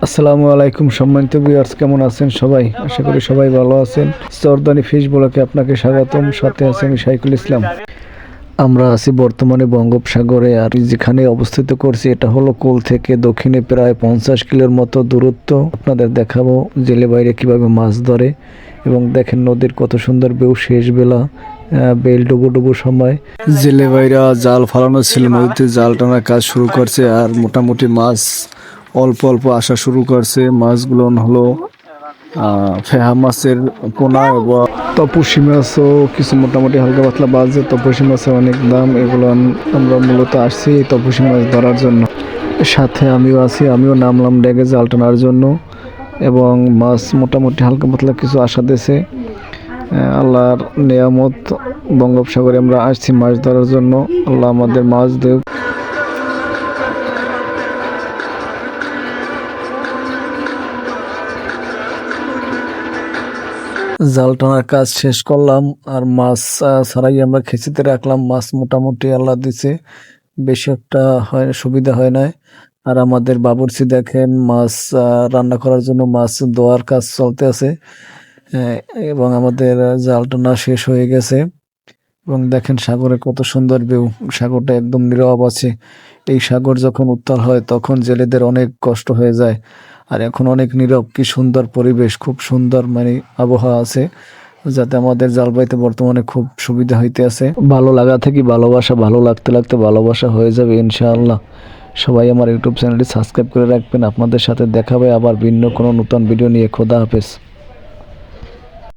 আসসালামু আলাইকুম সম্মানিত ভিউয়ার্স, কেমন আছেন সবাই? আশা করি সবাই ভালো আছেন। চরদানি ফিশ ব্লগে আপনাকে স্বাগতম। সাথে আছি আমি শাইকুল ইসলাম। আমরা আছি বর্তমানে বঙ্গোপসাগরে, আর যেখানে অবস্থিত করছি এটা হলো কোল থেকে দক্ষিণে প্রায় 50 কিলোর মতো দূরত্ব। আপনাদের দেখাবো জেলে বাইরে কিভাবে মাছ ধরে, এবং দেখেন নদীর কত সুন্দর ভিউ। শেষ বেলা, বেল ডুবো সময় জেলে বাইরা জাল ফালানো ছিল, নদীতে জাল টানার কাজ শুরু করছে, আর মোটামুটি মাছ অল্প অল্প আসা শুরু করছে। মাছগুলো হলো ফেহা মাছের পোনা এবং তপসী মাছও কিছু মোটামুটি হালকা পাতলা বাজে। তপসী মাছের অনেক দাম। এগুলো আমরা মূলত আসছি এই তপসী মাছ ধরার জন্য। সাথে আমিও আছি, আমিও নামলাম ডেগে জাল টানার জন্য, এবং মাছ মোটামুটি হালকা পাতলা কিছু আশা দিয়েছে। আল্লাহর নিয়ামত, বঙ্গোপসাগরে আমরা আসছি মাছ ধরার জন্য। আল্লাহ আমাদের মাছ দেব। জাল টানার কাজ শেষ করলাম, আর মাছ ছাড়াই আমরা খেঁচিতে রাখলাম। মাছ মোটামুটি আল্লাহ দিছে, বেশি একটা সুবিধা হয় নাই। আর আমাদের বাবুর্চি দেখেন মাছ রান্না করার জন্য মাছ ধোয়ার কাজ চলতে আছে, এবং আমাদের জাল টানা শেষ হয়ে গেছে। এবং দেখেন সাগরে কত সুন্দর ভিউ। সাগরটা একদম নীরব আছে। এই সাগর যখন উত্তাল হয় তখন জেলেদের অনেক কষ্ট হয়ে যায়, আর এখন অনেক নীরব। কি সুন্দর পরিবেশ, খুব সুন্দর মানে আবহাওয়া আছে, যাতে আমাদের জাল বাইতে বর্তমানে খুব সুবিধা হইতে আছে। ভালো লাগা থেকে ভালোবাসা, ভালো লাগতে লাগতে ভালোবাসা হয়ে যাবে ইনশাআল্লাহ। সবাই আমার ইউটিউব চ্যানেলটি সাবস্ক্রাইব করে রাখবেন। আপনাদের সাথে দেখাবে আবার ভিন্ন কোনো নতুন ভিডিও নিয়ে। খোদা হাফেজ।